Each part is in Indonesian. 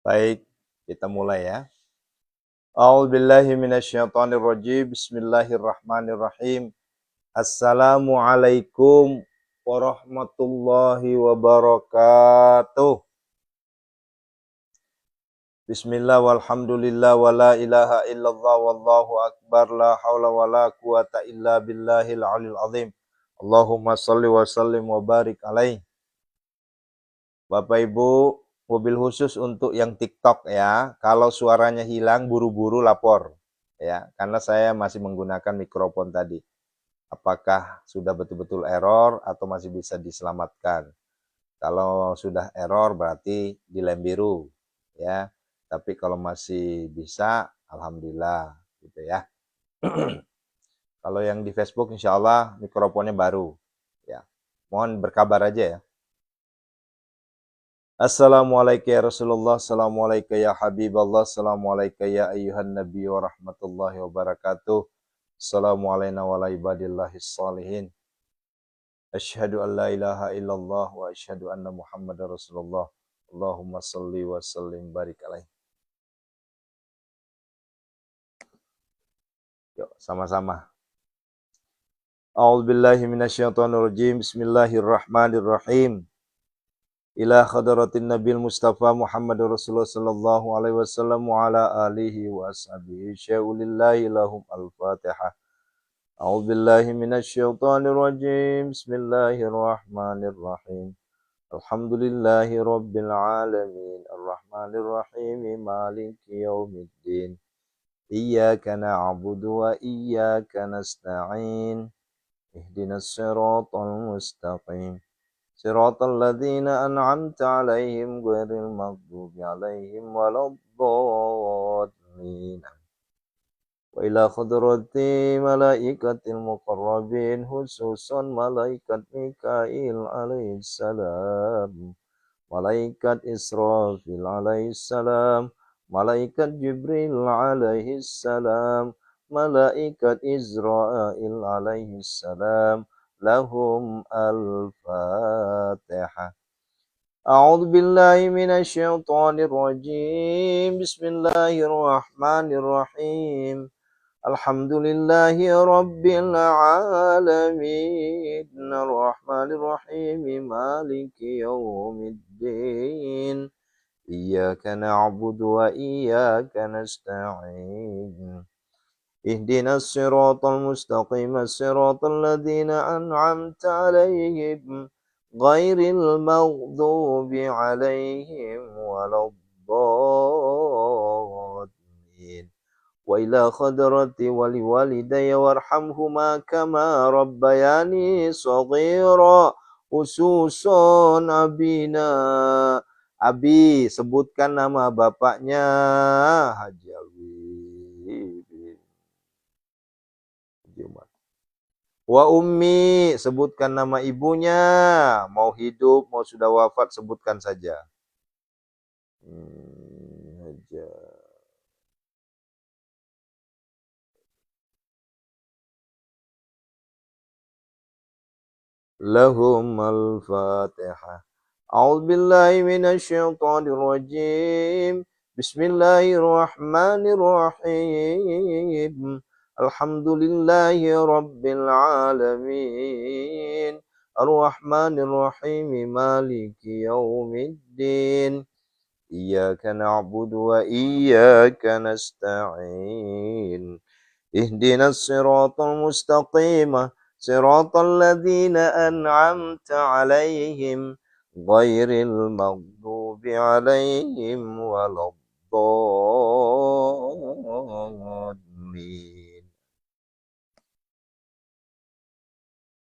Baik, kita mulai ya. A'udzubillahi minasyaitonirrajim. Bismillahirrahmanirrahim. Assalamualaikum warahmatullahi wabarakatuh. Bismillah walhamdulillah wa la ilaha illallah wallahu akbar la haula wa la quwata illa billahil alil azim. Allahumma salli wa sallim wa barik alaih. Bapak Ibu, mobil khusus untuk yang TikTok ya. Kalau suaranya hilang, buru-buru lapor ya, karena saya masih menggunakan mikrofon tadi. Apakah sudah betul-betul error atau masih bisa diselamatkan? Kalau sudah error berarti di lem biru ya. Tapi kalau masih bisa, alhamdulillah gitu ya. Kalau yang di Facebook insya Allah mikrofonnya baru ya. Mohon berkabar aja ya. Assalamualaikum ya Rasulullah, assalamualaikum ya Habiballah, assalamualaikum ya ayyuhan nabi wa rahmatullahi wabarakatuh. Assalamualaikum wa ala ibadillahis salihin. Asyhadu an la ilaha illallah wa asyhadu anna Muhammadar Rasulullah. Allahumma salli wa sallim barik alaih. Yuk, sama-sama. A'udzubillahi minasyaitonirrajim. Bismillahirrahmanirrahim. Ila khadratin Nabil Mustafa Muhammad Rasulullah sallallahu alaihi wasallam wa ala alihi wa ashabihi syaulillahi lahum al-fatihah. A'udzubillahi minasyaitonir rajim. Bismillahirrahmanirrahim. Alhamdulillahi rabbil alamin. Arrahmanir rahim. Maliki yaumiddin. Iyyaka na'budu wa iyyaka nasta'in. Ihdinas siratal mustaqim. Siratal ladzina an'amta 'alaihim ghairil maghdubi 'alaihim waladdallin. Wa ila khadrati malaikatil muqarrabin khususan malaikat Mikail alaihis salam, malaikat Israfil alaihis salam, malaikat Jibril alaihis salam, malaikat Israil alaihis salam. Lahum al-Fatihah. A'udzu billahi minasyaitonir rajim. Bismillahirrahmanirrahim. Alhamdulillahi rabbil alamin. Arrahmanir rahim. Maliki yaumiddin. Iyyaka na'budu wa iyyaka nasta'in. Ihdinas siratal mustaqim, siratal ladzina an'amta 'alaihim ghairil maghdubi 'alaihim waladdallin. Wa ila khadrati waliwalidayya warhamhuma kama rabbayani shaghira. Khususon abina. Abi, sebutkan nama bapaknya. Haji Alwi. Wa ummi, sebutkan nama ibunya. Mau hidup, mau sudah wafat, sebutkan saja. Lahum al-Fatihah. A'udzu billahi minasyaitonir rajim. Bismillahirrahmanirrahim. Alhamdulillahi rabbil alamin. Ar-Rahmanir Rahim. Maliki yaumiddin. Iyyaka na'budu wa iyyaka nasta'in. Ihdinas siratal mustaqim. Siratal ladzina an'amta 'alaihim ghairil maghdubi 'alaihim waladdallin.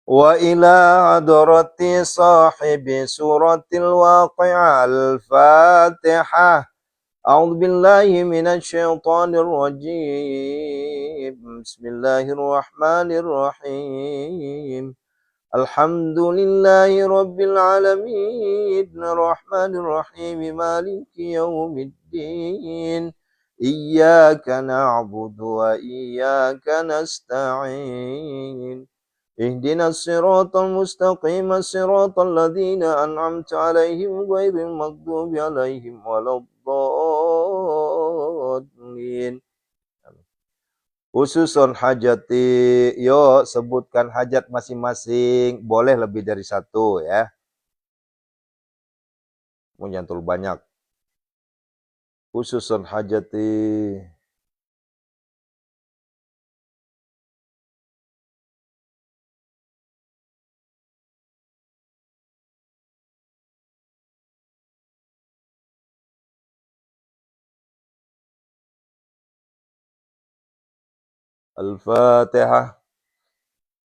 Wa ila hadrati sahibi suratil waqi'ah al-Fatihah. A'udzu billahi minasyaitonir rajim. Bismillahirrahmanirrahim. Alhamdulillahi rabbil alamin. Arrahmanir rahim. Maliki yaumiddin. Iyyaka na'budu wa iyyaka nasta'in. Ihdinas siratal mustaqim, siratal ladzina an'amta 'alaihim ghairil maghdubi 'alaihim waladdallin. amin. Khususun hajati, yuk sebutkan hajat masing-masing, boleh lebih dari satu ya. Jangan terlalu banyak. Khususun hajati. Al-Fatihah.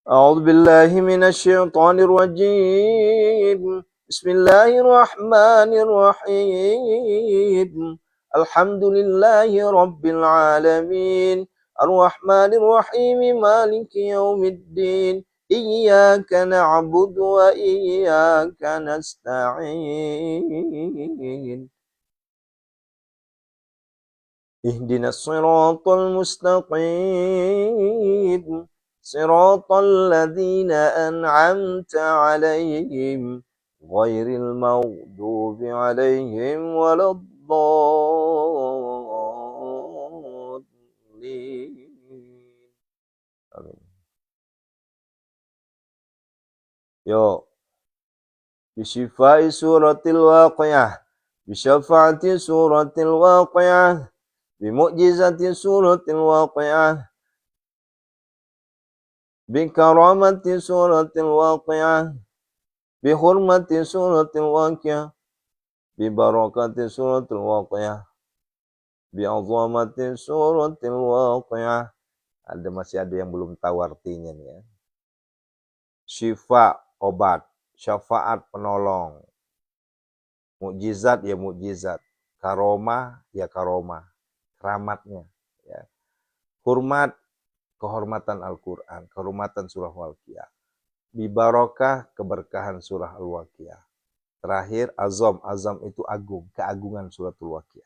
A'udzu billahi minasy syaithanir rajim. Bismillahirrahmanirrahim. Alhamdulillahi rabbil alamin. Ar-Rahmanir Rahim. Maliki yaumiddin. Iyyaka na'budu wa iyyaka nasta'in. Ihdinas siratal mustaqim. Siratal ladzina an'amta 'alaihim ghairil maghdubi 'alaihim waladdallin. Amin. Yo. Bisyifai suratil waqi'ah. Bisyafaati suratil waqi'ah. Bimu'jizati suratil waqi'ah. Bikaramati suratil waqi'ah. Bihurmati suratil waqi'ah. Bibarakati suratil waqi'ah. Bi'azamati suratil waqi'ah. Masih ada yang belum tahu artinya nih ya. Syifa, obat. Syafaat, penolong. Mukjizat, ya mukjizat. Karomah, ya karomah. Keramatnya. Ya. Hormat, kehormatan Al-Quran. Kehormatan surah Al-Waqiah. Bibarokah, keberkahan surah Al-Waqiah. Terakhir, azam. Azam itu agung. Keagungan suratul Waqiah.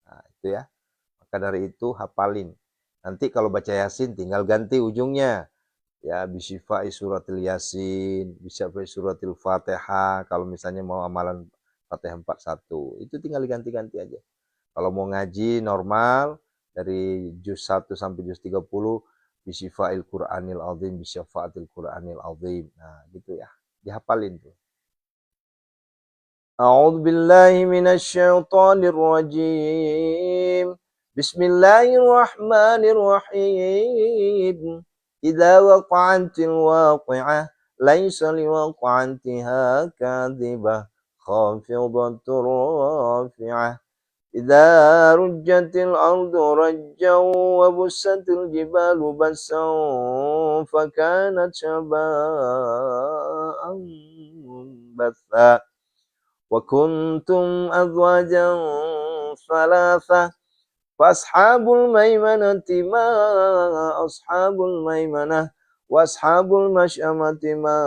Nah, itu ya. Maka dari itu, hafalin. Nanti kalau baca Yasin, tinggal ganti ujungnya. Ya, bisyifai suratil Yasin. Bisyifai suratil Fatihah. Kalau misalnya mau amalan Fatihah 41. Itu tinggal diganti-ganti aja. Kalau mau ngaji normal, dari juz 1 sampai juz 30, bisyifail Qur'anil azim, bisyafaatil Qur'anil azim. Nah, gitu ya. Dihafalin tuh. A'udzu billahi minasy syaithanir rajim. Bismillahirrahmanirrahim. Idza waqa'atil waqi'ah, laisa liwaqa'atiha kadhibah, khafidatur rafi'ah. إذا رجت الأرض رجا وبست الجبال بسا فكانت هباء منبثا وكنتم أزواجا ثلاثة فأصحاب الميمنة ما أصحاب الميمنة وأصحاب المشأمة ما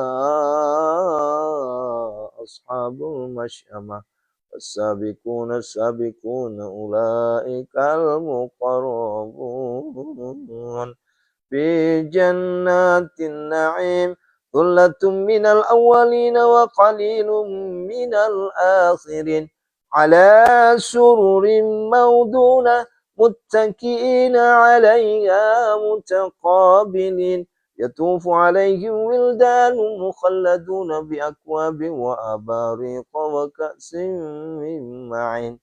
أصحاب المشأمة السابقون السابقون أولئك المقربون في جنات النعيم ثلة من الأولين وقليل من الآخرين على سرر موضونة متكئين عليها متقابلين يطوف عليهم ولدان مخلدون بأكواب وأباريق وكأس من معين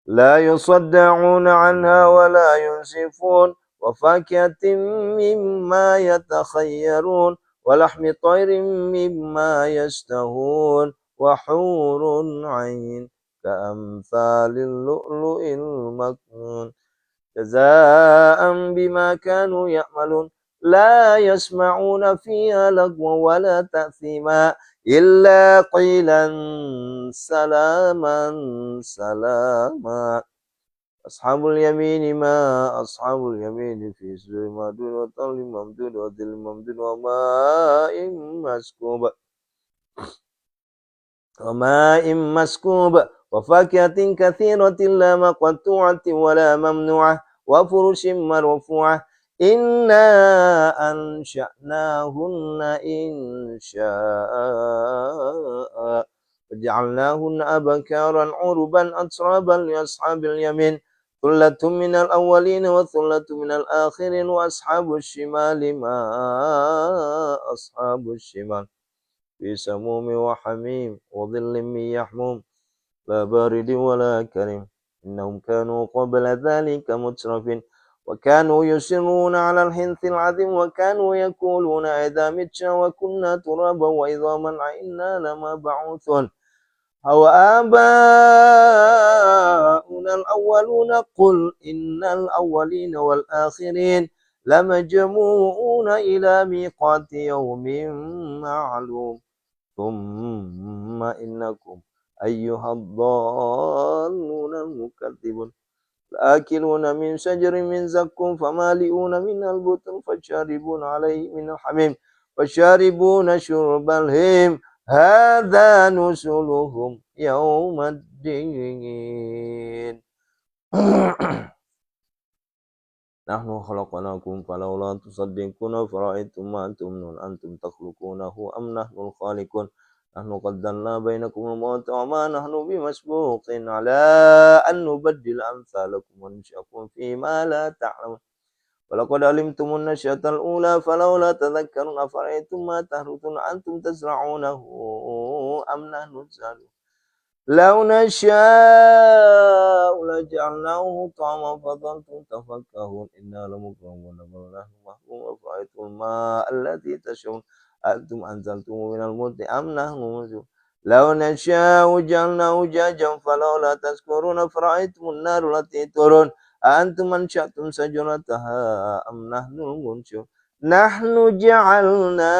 لا يصدعون عنها ولا ينزفون وفاكهة مما يتخيرون ولحم طير مما يشتهون وحور عين كأمثال اللؤلؤ المكنون جزاء بما كانوا يعملون لا يسمعون فيها لغوا ولا تأثيما إلا قيلا سلاما سلاما أصحاب اليمين ما أصحاب اليمين في سدر مدود وطل ممدود وظل ممدود وماء مسكوب وفاكهة كثيرة لا مقطوعة ولا ممنوعة وفرش مرفوعة إنا أنشأناهن إن شاء وجعلناهن أبكارا عربا أترابا لأصحاب اليمين ثلة من الأولين وثلة من الآخرين وأصحاب الشمال ما أصحاب الشمال في سموم وحميم وظل من يحموم لا بارد ولا كريم إنهم كانوا قبل ذلك مترفين وكانوا يصرون على الحنث العظيم وكانوا يقولون إذا متنا وكنا ترابا وعظاما أئنا لمبعوثون أو آباؤنا الأولون قل إن الأولين والآخرين لمجموعون إلى ميقات يوم معلوم ثم إنكم أيها الضالون المكذبون لآكلون من شجر من زقوم فمالئون من البطن فشاربون عليه من الحميم فشاربون شرب الهيم هذا نزلهم يوم الدين نحن خلقناكم فلولا تصدقون فرأيتم ما تمنون أنتم تخلقونه أم نحن الخالقون نحن قدرنا بينكم الموت وما نحن بمسبوقين على أن نبدل أمثالكم وننشئكم فيما لا تعلمون ولقد علمتم النشأة الأولى فلولا تذكرون أفرأيتم ما تحرثون أنتم تزرعونه أم نحن الزارعون لو نشاء لجعلناه طعما فظلتم تفكهون إنا لمكرمون بل نحن محرومون أفرأيتم الماء الذي تشربون أنتم أنزلتموه من المزن أم نحن المنزلون لو نشاء جعلناه جاجا فلولا تذكرون أفرأيتم النار التي ترون أأنتم أنشأتم شجرتها أم نحن المنشئون نحن جعلنا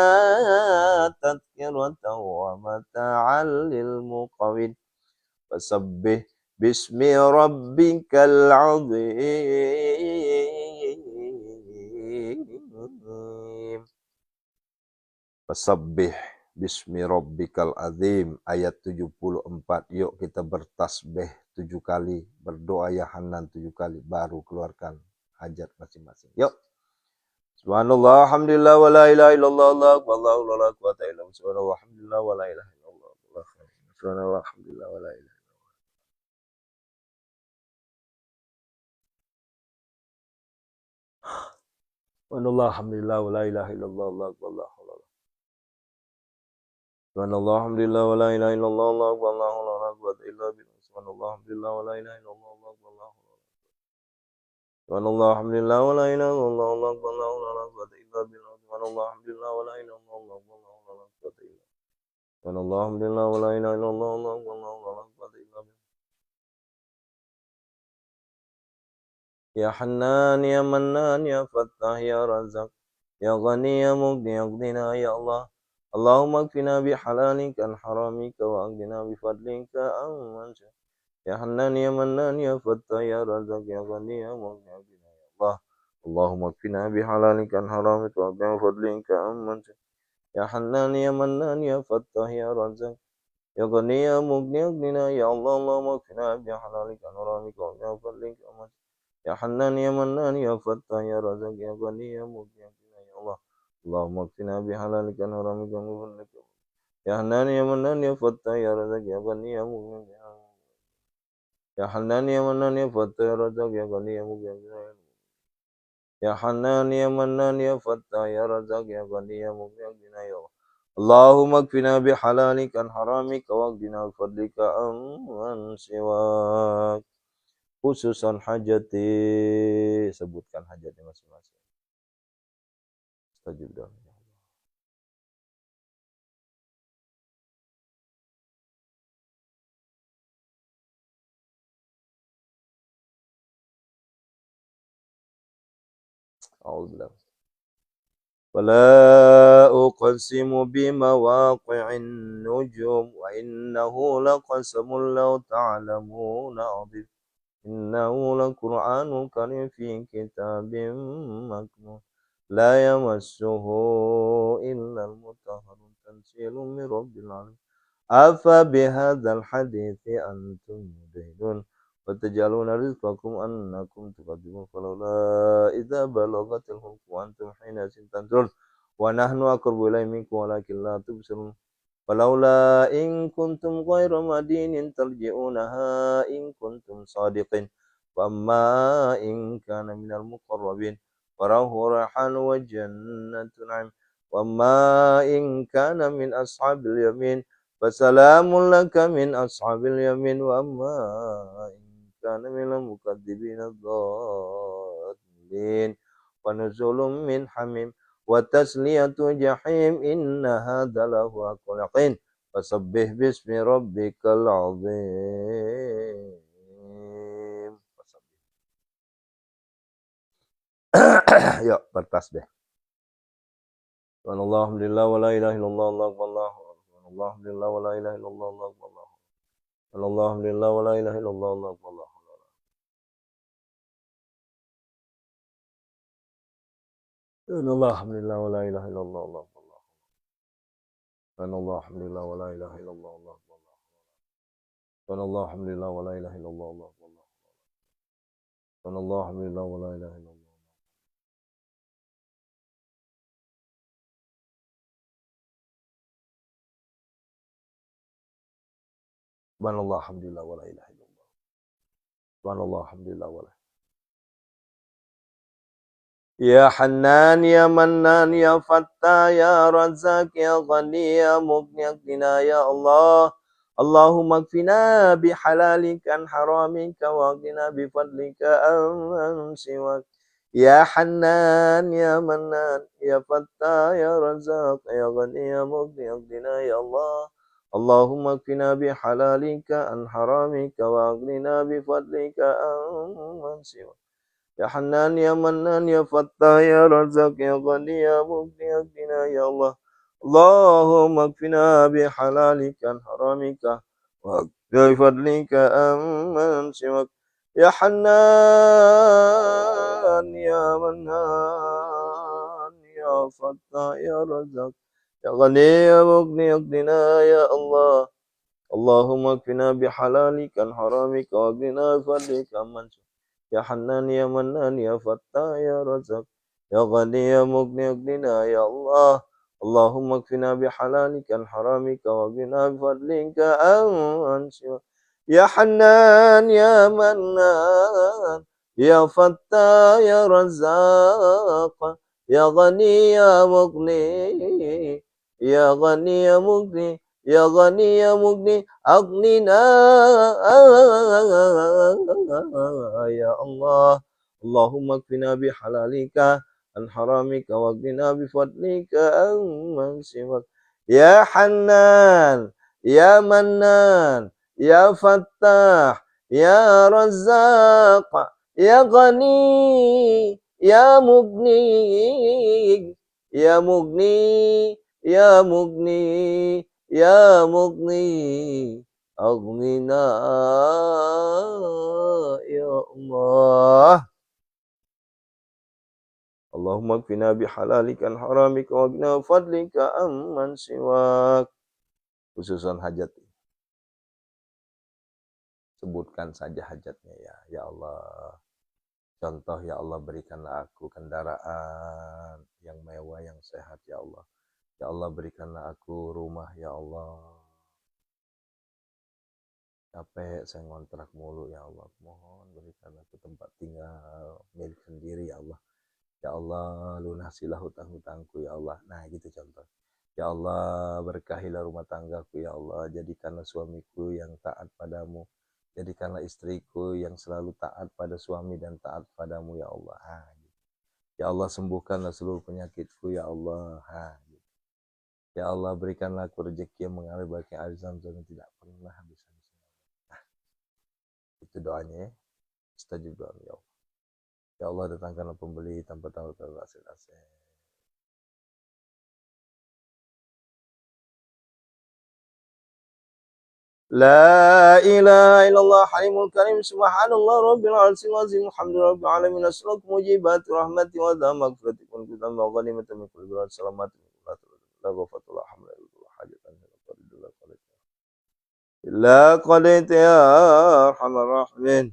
تذكرة ومتاعا للمقوين فسبح باسم ربك العظيم Fasabbih bismi rabbikal azim ayat 74. Yuk kita bertasbih 7 kali, berdoa ya Hanan 7 kali, baru keluarkan hajat masing-masing. Yuk. Subhanallah, alhamdulillah, wa la ilaha illallah, wallahu la quwata illa billah. Subhanallah, alhamdulillah, wa la ilaha illallah. Subhanallah, alhamdulillah, wa la ilaha. Subhanallah, alhamdulillah, wa la ilaha illallah, wallahu akbar. Subhanallah, alhamdulillah, wa la ilaha illallah, wallahu la quwata illa billah. Subhanallah, alhamdulillah, wa la ilaha illallah, wallahu akbar. Subhanallah, alhamdulillah, wa la ilaha illallah, wallahu la quwata illa billah. Subhanallah, alhamdulillah, wa la ilaha illallah, wallahu la quwata illa billah. Subhanallah, alhamdulillah, wa la ilaha illallah, wallahu la quwata illa billah. Ya Hannan, ya Mannan, ya Fattah, ya Razak, ya Ghani, ya Mughni, ya Ghdina, ya Allah. Allahumma kfina bihalalika an haramika wa aghdina bifadlika amman syaa. Ya Hannan, ya Mannan, ya Fattah, ya Razak, ya Ghani, ya Mughni, ya Ghdina, ya Allah. Allahumma kfina bihalalika an haramika wa aghdina bifadlika amman syaa. Ya Hannan, ya Mannan, ya Fattah, ya Razak, ya Ghani, ya Mughni, ya Ghdina, ya Allah. Allahumma kfina bihalalika an haramika wa aghdina bifadlika amman syaa. Ya Hannan, ya Mannan, ya Fattah, ya Razak, ya Ghani, ya Mughni, ya Ghdina, ya Allah. Allahumma kfina bihalalika an haramika wa bifadlika. Ya Hannan, ya Mannan, ya Fattah, ya Razak, ya Ghani, ya Mughni, ya Hannan, ya Mannan, ya Fattah, ya Razak, ya Ghani, ya Mughni, ya Hannan, ya Mannan, ya Fattah, ya Razak, ya Ghani, ya Mughni, ya Allah. Allahumma kfina bihalalika an haramika wa aghdina bifadlika amman siwak. Khususan hajati, sebutkan hajatnya masing-masing. Stajib doa. Alhamdulillah. Wala uqsimu bimawaqi'in nujum wa innahu laqasamun law ta'lamuna 'azim. Innahu laqur'anun karim fi kitabim maknun la yamassuhu illa al-mutahharun tanzilun min rabbil alamin. Afa bihadzal hadithi antum mudhidun wa tajaluna rizqakum annakum tuqaddimun falawla idza balagatil hulqum wa antum hina tanzurun wa nahnu aqrabu ilayhi minkum walakin la tubsirun. Falawla in kuntum ghayra madinin tarji'unaha in kuntum sadiqin. وأما إن كان من المقربين فروح ريحان وجنة نعيم وأما إن كان من أصحاب اليمين فسلام لك من أصحاب اليمين وأما إن كان من المكذبين الضالين ونزل من حميم وتسلية جحيم إن هذا لهو حق اليقين فسبح باسم ربك العظيم. Yuk bertasbih. Alhamdulillah wa la ilaha illallah Allahu akbar. Alhamdulillah wa la ilaha illallah Allahu akbar. Alhamdulillah wa la ilaha illallah Allahu akbar. Alhamdulillah wa la ilaha illallah Allahu akbar. Alhamdulillah wa la ilaha illallah Allahu akbar. Alhamdulillah wa la ilaha illallah Allahu akbar. Alhamdulillah wa la ilaha illallah. Subhanallah, alhamdulillah, wa la ilaha illallah. Subhanallah, alhamdulillah, wa la. Ya Hannan, ya Mannan, ya Fattah, ya Razzaq, ya Ghani, ya Mughni, ya Allah. Allahumma kfina bihalalika an haramika wa qina bifadlika amman siwak. Ya Hannan, ya Mannan, ya Fattah, ya Razzaq, ya Ghani, ya Mughni, ya Allah. Allahumma kfina bihalalika an haramika wa qina bifadlika amman siwak. Ya Hanan, ya Manan, ya Fattah, ya Razak, ya Ghani, ya Mughni, ya Allah. Allahumma kfina bihalalika an haramika wa bifadlika amman siwak. Ya Hanan, ya Manan, ya Fattah, ya Razak, ya Ghani, ya Mughni, ya Allah. Allahumma kfina bihalalika an haramika wa bifadlika amman siwak. Ya Hanan, ya Manan, ya Fattah, ya Razak, ya Ghani, ya Mughni, ya Allah. Allahumma kfina bihalalika an haramika wa qina bifadlika amman siwak. Ya Hanan, ya Manan, ya Fattah, ya Razak, ya Ghani, ya Mughni, ya Ghani, ya Mughni, ya Ghani, ya Mughni, Aghnina ya Allah. Allahumma kfina bihalalika an haramika wa qina bifadlika amman siwak. Ya Hannan, ya Mannan, ya Fattah, ya Razzaq, ya Ghani, ya Mughni, ya Mughni, ya Mughni, ya Mughni, Aghnina ya Allah. Allahumma kfina bihalalika an haramika wa qina fadlika amman siwak. Khususan hajat. Sebutkan saja hajatnya ya. Ya Allah. Contoh ya Allah, berikanlah aku kendaraan yang mewah, yang sehat ya Allah. Ya Allah, berikanlah aku rumah ya Allah. Capek saya ngontrak mulu ya Allah. Mohon berikan aku tempat tinggal milik sendiri ya Allah. Ya Allah, lunasilah hutang-hutangku ya Allah. Nah gitu contoh. Ya Allah, berkahilah rumah tanggaku ya Allah. Jadikanlah suamiku yang taat padamu. Jadikanlah istriku yang selalu taat pada suami dan taat padamu ya Allah. Gitu. Ya Allah, sembuhkanlah seluruh penyakitku ya Allah. Gitu. Ya Allah, berikanlah aku rezeki yang mengalir bagi air Zamzam yang tidak pernah habis-habis. Itu doanya ya. Mustajib doa ya Allah. Ya Allah, datangkanlah pembeli tanpa tahu hasil-hasil. La ilaha illallah halimul karim subhanallah rabbil arsyil azim alhamdulillah rabbil alamin assalatu mujibat rahmati wa maghfirati kun kita wa ghanimatan min kulli birrin salamat la ghafatul hamdulillah hajatan illa qadaita ya arhamar rahimin.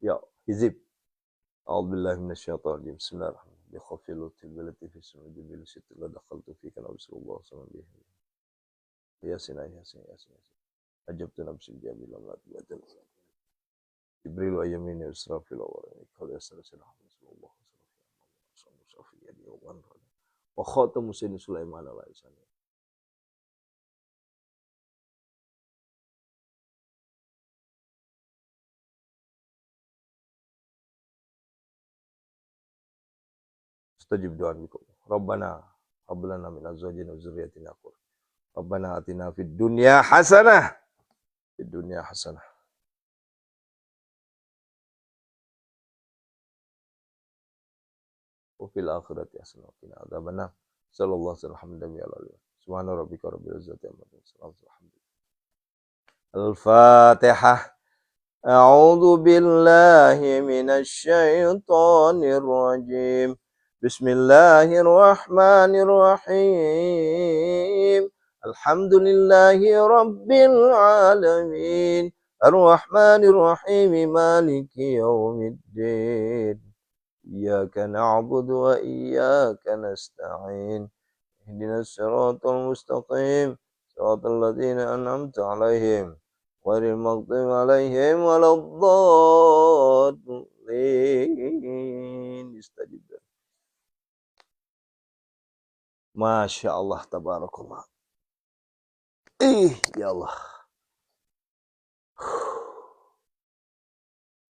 Ya hizib a'udzubillahi minasyaitonir rajim bismillahirrahmanirrahim بخفي التي في السماء جبل ست لا دخلت فيك أنا رسول الله صلى الله عليه وسلم ياسين ياسين ياسين ajabtu nafsi jamil Allah batal Jibril wa yamini israfil wa kal yasrasil sallallahu alaihi wasallam wa khatamu sayyidina Sulaiman alaihi salam. Istajib du'a'ikum. Rabbana hab lana min azwajina wa dzurriyyatina qurrata. Rabbana atina fid dunya hasanah. Fid dunya hasanah. Wa fil akhirati hasanah wa qina adzabannar. Sallallahu alaihi wa sallam. Subhana rabbika rabbil izzati amma yasifun. Al-Fatihah. A'udzu billahi minasy syaithanir rajim. Bismillahirrahmanirrahim. Alhamdulillahi rabbil alamin. Ar-Rahmanir-Rahim. Maliki yaumiddin. Iyyaka na'budu wa iyyaka nasta'in. Ihdinas siratal mustaqim. Siratal ladzina an'amta 'alaihim ghairil maghdubi 'alaihim waladdallin. Istajib. Masya Allah, tabarakallah. Ya Allah.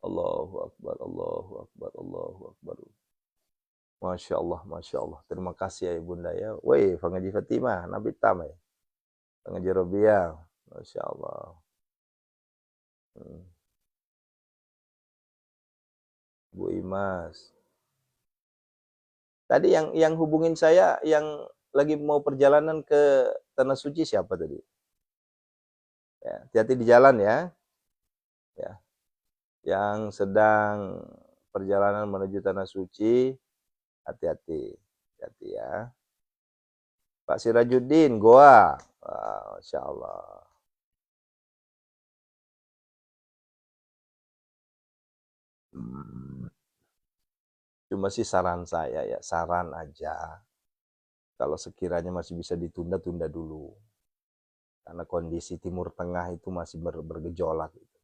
Allahu Akbar, Allahu Akbar, Allahu Akbar. Masya Allah, Masya Allah. Terima kasih ya Ibunda ya. Woi, pengaji Fatimah, Nabi Tam ya. Pengaji Robiah. Masya Allah. Bu Imas. Tadi yang hubungin saya, yang lagi mau perjalanan ke Tanah Suci siapa tadi? Ya, hati-hati di jalan ya. Ya. Yang sedang perjalanan menuju Tanah Suci, hati-hati. Hati-hati ya. Pak Sirajuddin, Goa. Wow, Masya Allah. Cuma sih saran saya ya, saran aja. Kalau sekiranya masih bisa ditunda, tunda dulu. Karena kondisi Timur Tengah itu masih bergejolak. Gitu.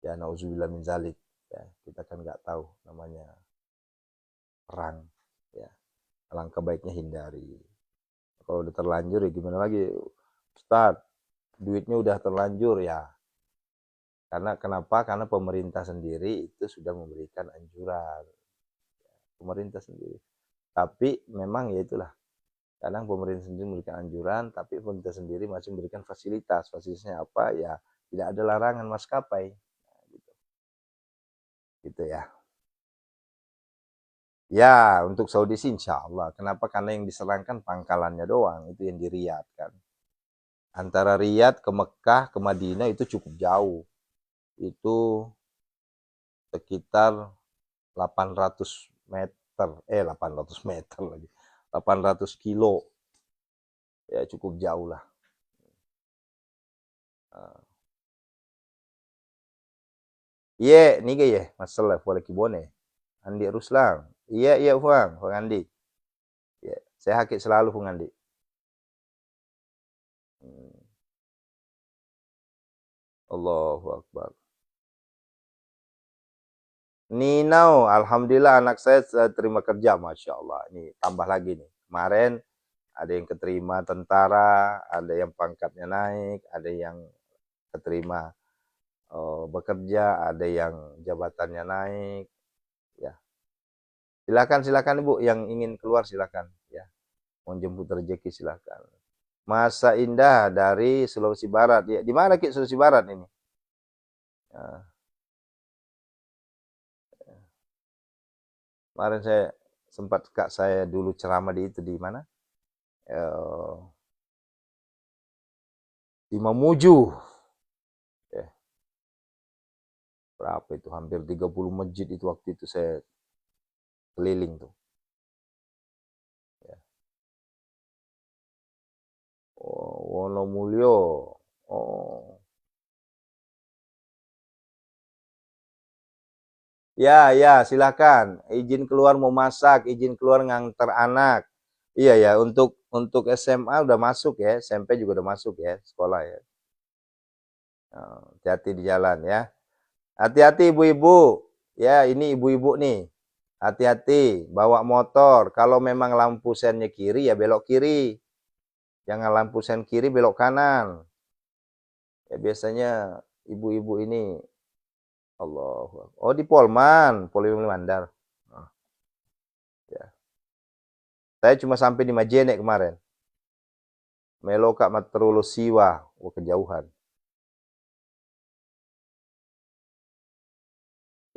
Ya, nauzubillah min zalik. Ya, kita kan nggak tahu namanya perang. Ya, alangkah baiknya hindari. Kalau udah terlanjur ya gimana lagi, Ustaz? Duitnya udah terlanjur ya. Karena kenapa? Karena pemerintah sendiri itu sudah memberikan anjuran. Pemerintah sendiri. Tapi memang ya itulah. Kadang pemerintah sendiri memberikan anjuran, tapi pemerintah sendiri masih memberikan fasilitas. Fasilitasnya apa? Ya tidak ada larangan maskapai. Nah, gitu ya. Ya, untuk Saudi sih insya Allah. Kenapa? Karena yang diserangkan pangkalannya doang. Itu yang di Riyadh kan. Antara Riyadh ke Mekah, ke Madinah itu cukup jauh. Itu sekitar 800 meter. 800 meter lagi. 800 kilo. Ya cukup jauh lah. Iya, niga ya, masalah boleh kibone. Andi Ruslan. Iya, Fang Andi. Ya, saya hakik selalu Fang Andi. Allahu Akbar. Ninau, alhamdulillah anak saya terima kerja, Masya Allah. Ini tambah lagi nih. Kemarin ada yang keterima tentara, ada yang pangkatnya naik, ada yang keterima bekerja, ada yang jabatannya naik. Ya, silakan Ibu yang ingin keluar silakan. Ya, mau jemput rezeki silakan. Masa Indah dari Sulawesi Barat. Ya, di mana Ki Sulawesi Barat ini? Ya. Kemarin sempat kak saya dulu ceramah di itu di mana? Di Mamuju. Ya. Berapa itu? Hampir 30 masjid itu waktu itu saya keliling tuh. Ya. Oh, Wonomulyo. Oh. Ya, silakan. Izin keluar mau masak, izin keluar nganter anak. Iya ya, untuk SMA udah masuk ya, SMP juga udah masuk ya, sekolah ya. Hati-hati di jalan ya. Hati-hati ibu-ibu. Ya, ini ibu-ibu nih. Hati-hati bawa motor. Kalau memang lampu sennya kiri ya belok kiri. Jangan lampu sen kiri belok kanan. Ya biasanya ibu-ibu ini Allah. Oh di Polman, Polman Mandar. Oh, ya. Saya cuma sampai di Majene kemarin. Melo Kak Materulus Siwa, oh, kejauhan.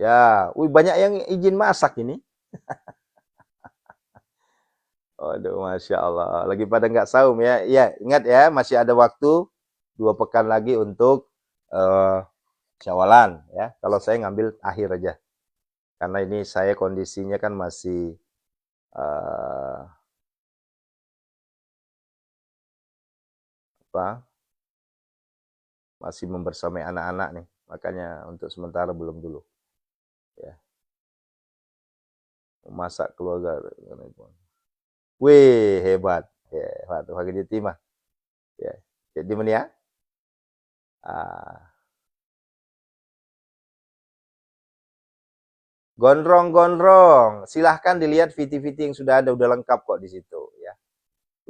Ya, banyak yang izin masak ini. Aduh, masya Allah. Lagi pada nggak saum ya. Iya, ingat ya, masih ada waktu 2 pekan lagi untuk Syawalan ya. Kalau saya ngambil akhir aja, karena ini saya kondisinya kan masih uh, apa? Masih membersamai anak-anak nih. Makanya untuk sementara belum dulu. Ya, masak keluarga. Wih, hebat. Ya, hebat. Pagi di timah. Ya. Jadi mana ya? Ah. Gondrong-gondrong. Silahkan dilihat VT-VT yang sudah ada, udah lengkap kok di situ ya.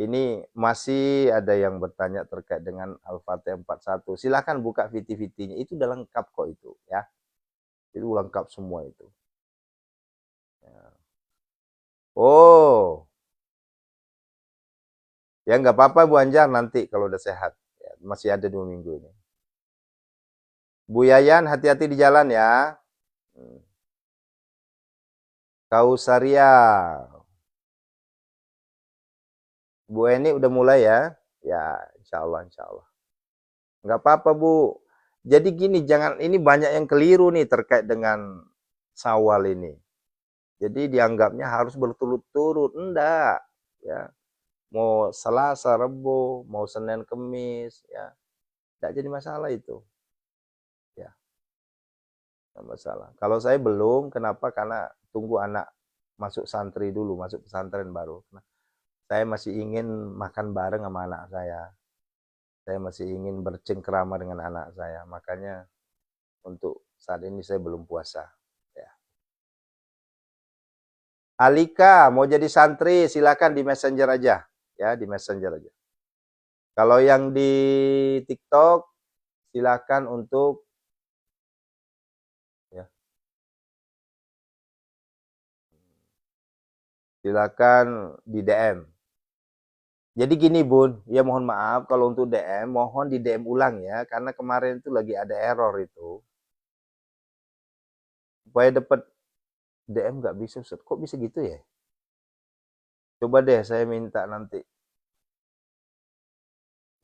Ini masih ada yang bertanya terkait dengan Al-Fatihah 41. Silahkan buka VT-VT-nya. Itu udah lengkap kok itu ya. Itu lengkap semua itu. Ya. Oh, ya nggak apa-apa Bu Anjar nanti kalau udah sehat. Ya, masih ada 2 minggu ini. Bu Yayan hati-hati di jalan ya. Kausaria. Bu Eni udah mulai ya. Ya, insya Allah, insya Allah. Nggak apa-apa Bu. Jadi gini, jangan, ini banyak yang keliru nih terkait dengan Syawal ini. Jadi dianggapnya harus berturut-turut. Enggak. Ya. Mau Selasa, Rebo, mau Senin, Kemis. Ya. Enggak jadi masalah itu. Ya. Enggak masalah. Kalau saya belum, kenapa? Karena tunggu anak masuk santri dulu, masuk pesantren baru. Nah, saya masih ingin makan bareng sama anak saya. Saya masih ingin bercengkrama dengan anak saya. Makanya untuk saat ini saya belum puasa. Ya. Alika mau jadi santri silakan di Messenger aja, ya di Messenger aja. Kalau yang di TikTok silakan untuk ya, silakan di DM. Jadi gini Bun, ya mohon maaf kalau untuk DM, mohon di DM ulang ya, karena kemarin itu lagi ada error itu. Supaya dapat DM nggak bisa, kok bisa gitu ya? Coba deh saya minta nanti.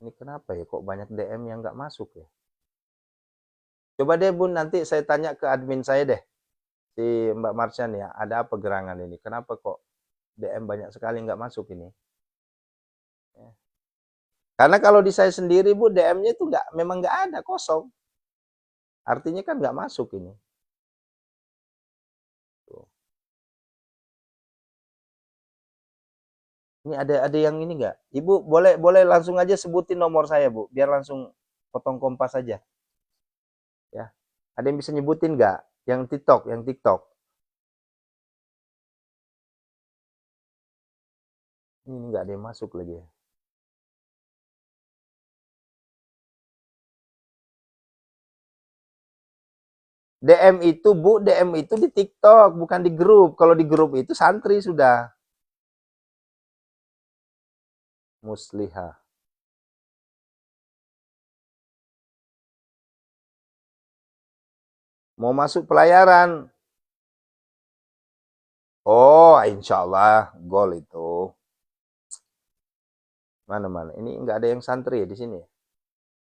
Ini kenapa ya kok banyak DM yang nggak masuk ya? Coba deh Bun, nanti saya tanya ke admin saya deh, si Mbak Marshan ya, ada apa gerangan ini? Kenapa kok DM banyak sekali nggak masuk ini? Ya. Karena kalau di saya sendiri Bu, DM-nya itu nggak, memang nggak ada, kosong. Artinya kan nggak masuk ini. Tuh. Ini ada yang ini nggak? Ibu boleh langsung aja sebutin nomor saya Bu, biar langsung potong kompas aja. Ya. Ada yang bisa nyebutin nggak? Yang TikTok, yang TikTok. Ini nggak ada yang masuk lagi ya. DM itu Bu, DM itu di TikTok, bukan di grup. Kalau di grup itu santri sudah. Musliha. Mau masuk pelayaran. Oh, insya Allah gol itu. Mana-mana. Ini nggak ada yang santri ya di sini.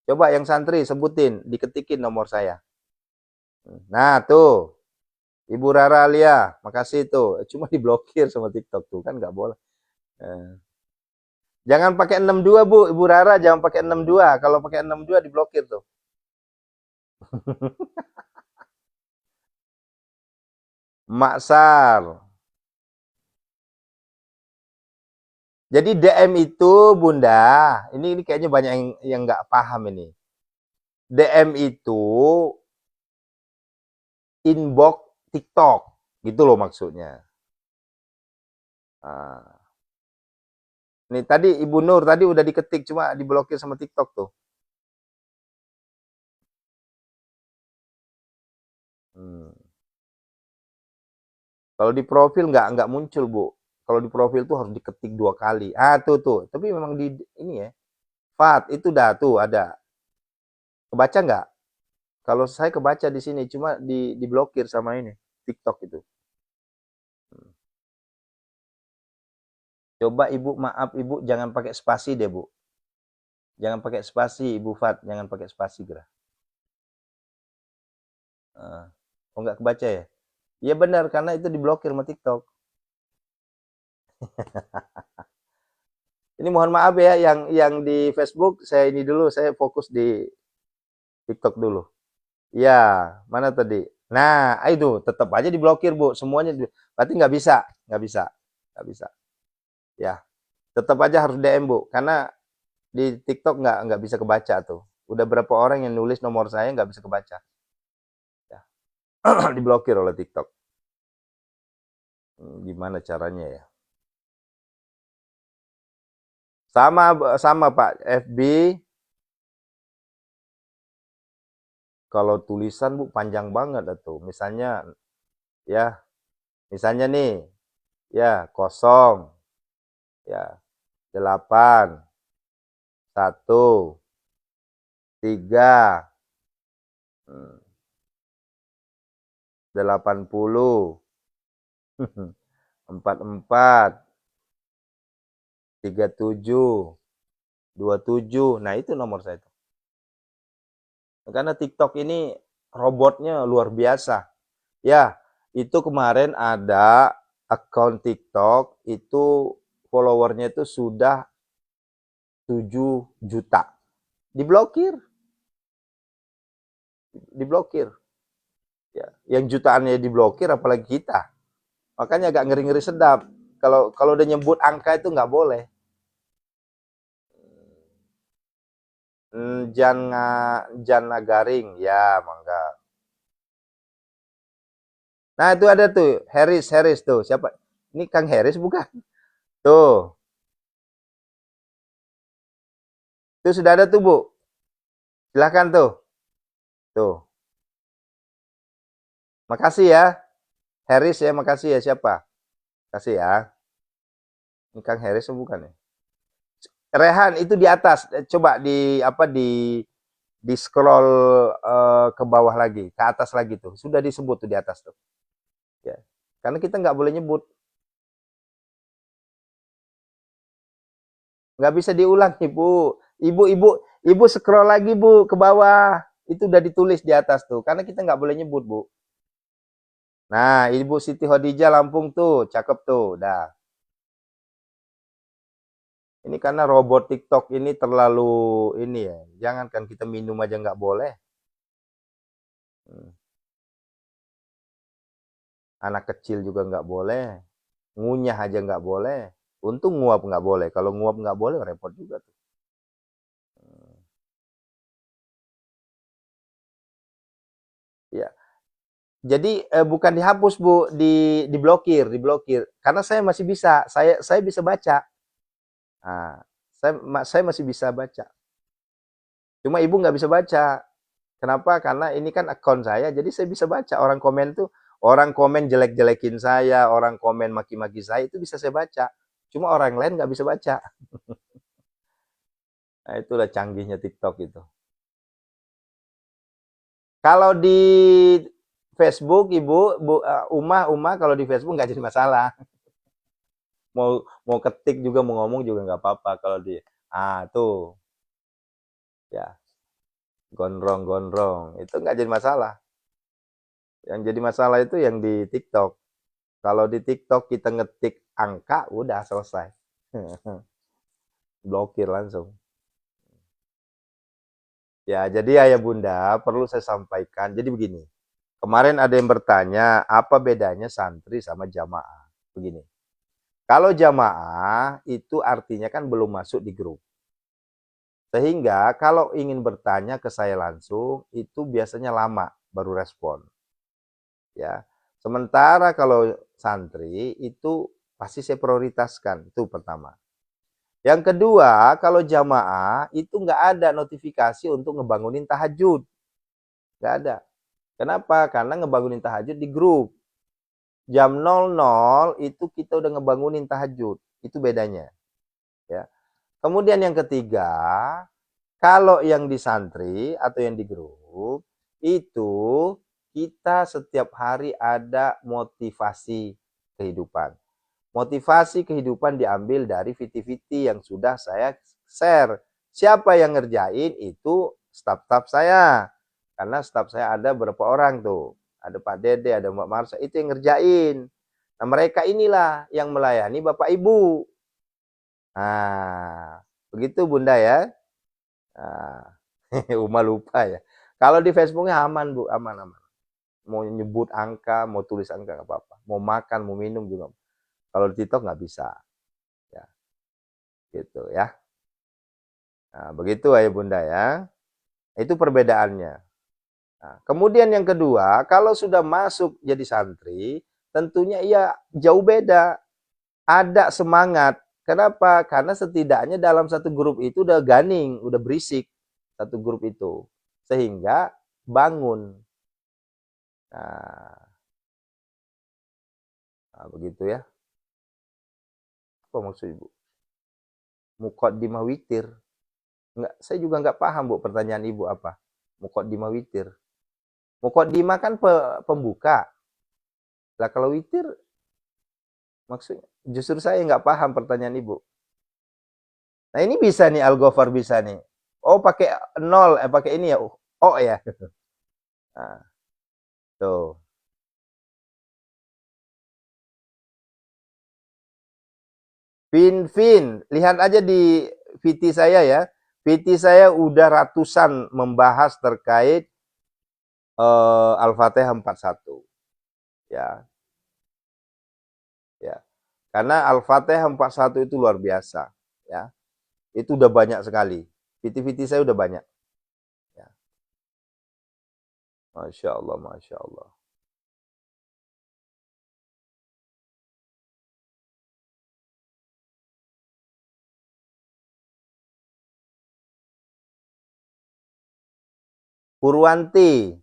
Coba yang santri sebutin, diketikin nomor saya. Nah tuh, Ibu Rara Alia, makasih tuh. Cuma diblokir sama TikTok tuh kan nggak boleh. Eh. Jangan pakai 62 Bu, Ibu Rara jangan pakai 62. Kalau pakai 62 diblokir tuh. Maksar. Jadi DM itu Bunda, ini kayaknya banyak yang nggak paham ini. DM itu inbox TikTok, gitu loh maksudnya. Nah, nih tadi Ibu Nur tadi udah diketik cuma diblokir sama TikTok tuh. Hmm. Kalau di profil nggak muncul Bu. Kalau di profil tuh harus diketik 2 kali. Ah tuh. Tapi memang di ini ya. Fat itu dah tuh ada. Kebaca nggak? Kalau saya kebaca di sini cuma diblokir sama ini TikTok itu. Coba Ibu maaf Ibu jangan pakai spasi deh Bu. Jangan pakai spasi Ibu Fat, jangan pakai spasi gerah. Oh nggak kebaca ya? Iya benar karena itu diblokir sama TikTok. Ini mohon maaf ya yang di Facebook saya ini dulu saya fokus di TikTok dulu. Iya, mana tadi? Nah, itu tetap aja diblokir Bu, semuanya. Berarti nggak bisa. Ya, tetap aja harus DM Bu, karena di TikTok nggak bisa kebaca tuh. Udah berapa orang yang nulis nomor saya nggak bisa kebaca. Ya. Diblokir oleh TikTok. Gimana caranya ya? Sama Pak, FB kalau tulisan Bu panjang banget tuh. Ya, misalnya nih, ya kosong, ya 8, 1, 3, 80, 44, 37, 27. Nah, itu nomor saya tuh. Karena TikTok ini robotnya luar biasa. Ya, itu kemarin ada akun TikTok itu followernya itu sudah 7 juta. Diblokir. Diblokir. Ya, yang jutaannya diblokir apalagi kita. Makanya agak ngeri-ngeri sedap. Kalau udah nyebut angka itu nggak boleh. Jan Nagaring, ya mangga. Nah itu ada tuh, Harris tuh. Siapa? Ini Kang Harris bukan? Tuh, tuh sudah ada tuh Bu. Silahkan tuh. Tuh, makasih ya. Harris ya, makasih ya siapa? Kasih ya. Ini Kang Harris bukan ya? Rehan itu di atas. Coba di scroll ke bawah lagi, ke atas lagi tuh. Sudah disebut tuh di atas tuh. Ya. Karena kita nggak boleh nyebut. Nggak bisa diulang ibu. Ibu scroll lagi bu ke bawah. Itu udah ditulis di atas tuh. Karena kita nggak boleh nyebut bu. Nah, Ibu Siti Khadijah Lampung tuh, cakep tuh, dah. Ini karena robot TikTok ini terlalu ini ya. Jangankan kita minum aja nggak boleh. Anak kecil juga nggak boleh. Ngunyah aja nggak boleh. Untung nguap nggak boleh. Kalau nguap nggak boleh repot juga tuh. Ya. Jadi bukan dihapus Bu, diblokir. Karena saya masih bisa, saya bisa baca. Nah, saya masih bisa baca. Cuma ibu nggak bisa baca. Kenapa? Karena ini kan akun saya, jadi saya bisa baca. Orang komen jelek-jelekin saya, orang komen maki-maki saya itu bisa saya baca. Cuma orang lain nggak bisa baca. Nah, itulah canggihnya TikTok itu. Kalau di Facebook, Ibu, Uma kalau di Facebook nggak jadi masalah. Mau mau ketik juga, mau ngomong juga nggak apa-apa kalau di. Tuh, ya, gondrong-gondrong. Itu nggak jadi masalah. Yang jadi masalah itu yang di TikTok. Kalau di TikTok kita ngetik angka, udah selesai. Blokir langsung. Ya, jadi ayah bunda perlu saya sampaikan. Jadi begini, kemarin ada yang bertanya, apa bedanya santri sama jamaah? Begini, kalau jamaah itu artinya kan belum masuk di grup. Sehingga kalau ingin bertanya ke saya langsung, itu biasanya lama baru respon. Ya. Sementara kalau santri itu pasti saya prioritaskan, itu pertama. Yang kedua, kalau jamaah itu nggak ada notifikasi untuk ngebangunin tahajud. Nggak ada. Kenapa? Karena ngebangunin tahajud di grup. Jam 00 itu kita udah ngebangunin tahajud. Itu bedanya. Ya. Kemudian yang ketiga, kalau yang di santri atau yang di grup, itu kita setiap hari ada motivasi kehidupan. Motivasi kehidupan diambil dari viti-viti yang sudah saya share. Siapa yang ngerjain itu staf-staf saya. Karena staf saya ada berapa orang tuh. Ada Pak Dede, ada Mbak Marsha, itu yang ngerjain. Nah, mereka inilah yang melayani Bapak Ibu. Nah, begitu Bunda ya. Nah, Uma lupa ya. Kalau di Facebooknya aman Bu, aman-aman. Mau nyebut angka, mau tulis angka nggak apa-apa. Mau makan, mau minum juga. Kalau di TikTok nggak bisa. Ya, gitu ya. Nah, begitu ya Bunda ya. Itu perbedaannya. Nah, kemudian yang kedua, kalau sudah masuk jadi santri, tentunya ia jauh beda. Ada semangat. Kenapa? Karena setidaknya dalam satu grup itu udah ganing, udah berisik satu grup itu. Sehingga bangun. Nah, begitu ya. Apa maksud Ibu? Muqaddimah witir. Enggak, saya juga nggak paham Bu pertanyaan Ibu apa. Muqaddimah witir. Muqaddimah kan pembuka. Lah kalau witir maksudnya justru saya nggak paham pertanyaan Ibu. Nah, ini bisa nih Al-Ghafar bisa nih. Oh, pakai nol, pakai ini ya. Oh ya. Nah, tuh. Fin, lihat aja di VT saya ya. VT saya udah ratusan membahas terkait Al-Fatihah 41. Ya, ya. Karena Al-Fatihah 41 itu luar biasa, ya. Itu udah banyak sekali. VT-VT saya udah banyak. Ya. Masya Allah, Masya Allah. Purwanti,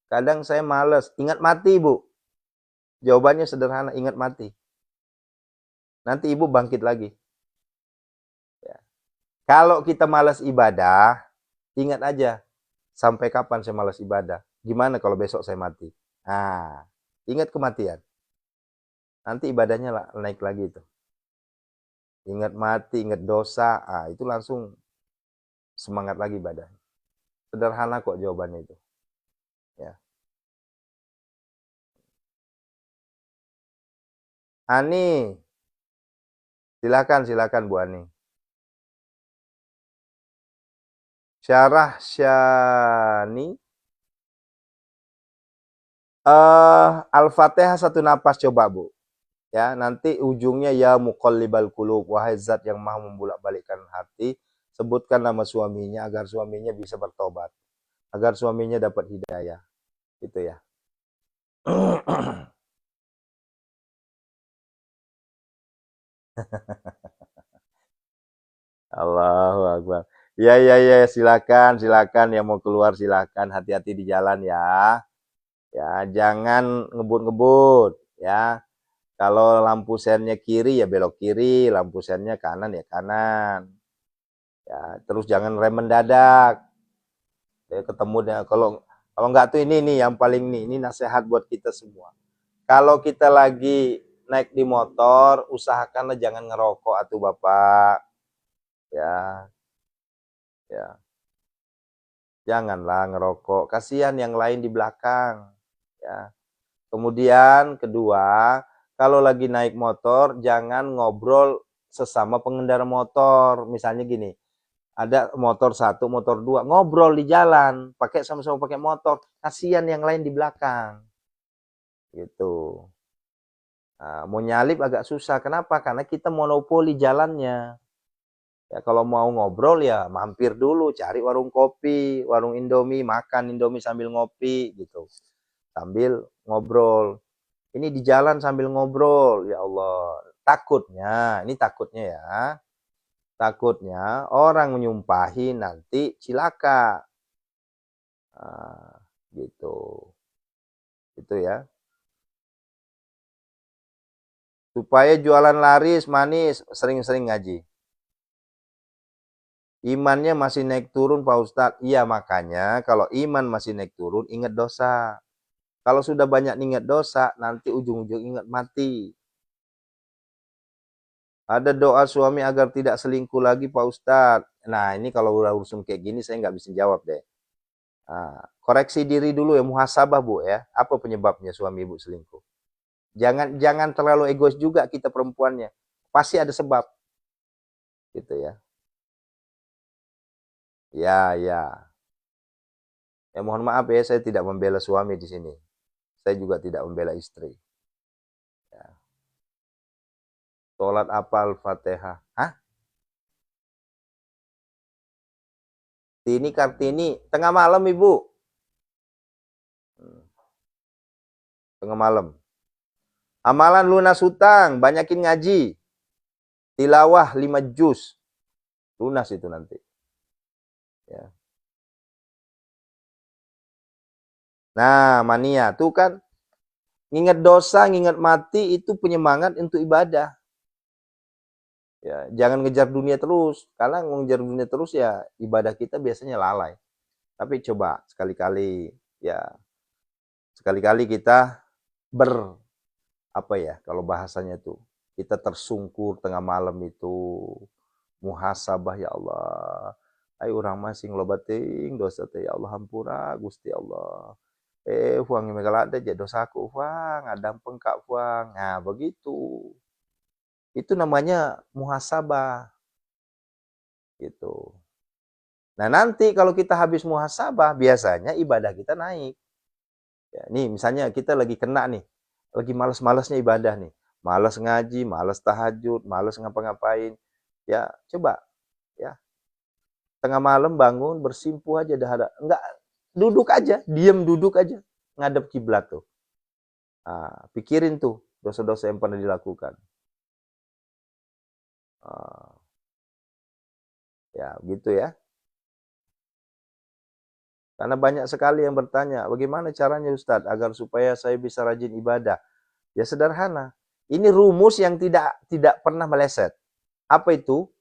kadang saya males. Ingat mati, Bu. Jawabannya sederhana, ingat mati. Nanti Ibu bangkit lagi. Ya. Kalau kita malas ibadah, ingat aja, sampai kapan saya malas ibadah? Gimana kalau besok saya mati? Nah, ingat kematian. Nanti ibadahnya naik lagi itu. Ingat mati, ingat dosa, itu langsung semangat lagi ibadah. Sederhana kok jawabannya itu. Ya. Ani, silakan Bu Ani. Syarah Syani, Al-Fatihah satu napas coba Bu. Ya, nanti ujungnya ya muqallibal qulub, wahai zat yang maha membolak-balikkan hati, sebutkan nama suaminya agar suaminya bisa bertobat, agar suaminya dapat hidayah. Gitu ya. Allahu Akbar. Ya, silakan yang mau keluar silakan, hati-hati di jalan ya. Ya, jangan ngebut-ngebut ya. Kalau lampu sennya kiri ya belok kiri, lampu sennya kanan ya kanan. Ya, terus jangan rem mendadak. Ya, ketemu dengan kalau nggak tuh ini nih yang paling ini nasihat buat kita semua. Kalau kita lagi naik di motor, usahakanlah jangan ngerokok atuh Bapak. Ya, ya. Janganlah ngerokok, kasihan yang lain di belakang. Ya. Kemudian kedua, kalau lagi naik motor jangan ngobrol sesama pengendara motor. Misalnya gini, ada motor satu, motor dua, ngobrol di jalan, pakai sama-sama pakai motor, kasihan yang lain di belakang. Gitu. Nah, mau nyalip agak susah. Kenapa? Karena kita monopoli jalannya. Ya kalau mau ngobrol ya mampir dulu, cari warung kopi, warung Indomie, makan Indomie sambil ngopi gitu. Sambil ngobrol. Ini di jalan sambil ngobrol, ya Allah. Takutnya, ini takutnya ya. Takutnya orang menyumpahi nanti cilaka. Nah, gitu. Itu ya. Supaya jualan laris, manis, sering-sering ngaji. Imannya masih naik turun Pak Ustadz. Iya makanya kalau iman masih naik turun, ingat dosa. Kalau sudah banyak ingat dosa, nanti ujung-ujung ingat mati. Ada doa suami agar tidak selingkuh lagi Pak Ustadz. Nah ini kalau udah urusan kayak gini saya nggak bisa jawab deh. Nah, koreksi diri dulu ya, muhasabah Bu ya. Apa penyebabnya suami Ibu selingkuh? Jangan terlalu egois juga kita perempuannya. Pasti ada sebab. Gitu ya. Ya, ya. Ya mohon maaf ya, saya tidak membela suami di sini. Saya juga tidak membela istri. Ya. Sholat apa Al-Fatihah? Hah? Ini Kartini. Tengah malam Ibu. Tengah malam. Amalan lunas hutang. Banyakin ngaji. Tilawah 5 juz. Lunas itu nanti. Ya. Nah, mania. Tuh kan. Nginget dosa, nginget mati. Itu penyemangat untuk ibadah. Ya, jangan ngejar dunia terus. Karena ngejar dunia terus ya ibadah kita biasanya lalai. Tapi coba sekali-kali ya sekali-kali kita apa ya kalau bahasanya tuh kita tersungkur tengah malam itu muhasabah ya Allah. Ai urang masing lobating dosa teh ya Allah hampura Gusti Allah. Fuang megalada je dosaku fuang adang pengkak fuang. Nah, begitu. Itu namanya muhasabah gitu. Nah, nanti kalau kita habis muhasabah biasanya ibadah kita naik. Ya, nih misalnya kita lagi kena nih, lagi males-malesnya ibadah nih, males ngaji, males tahajud, males ngapa-ngapain. Ya, coba ya, tengah malam bangun bersimpuh aja dah ada. Enggak duduk aja, diam duduk aja, ngadep kiblat tuh. Nah, pikirin tuh dosa-dosa yang pernah dilakukan. Ya, gitu ya. Karena banyak sekali yang bertanya, bagaimana caranya Ustadz agar supaya saya bisa rajin ibadah? Ya sederhana. Ini rumus yang tidak pernah meleset. Apa itu?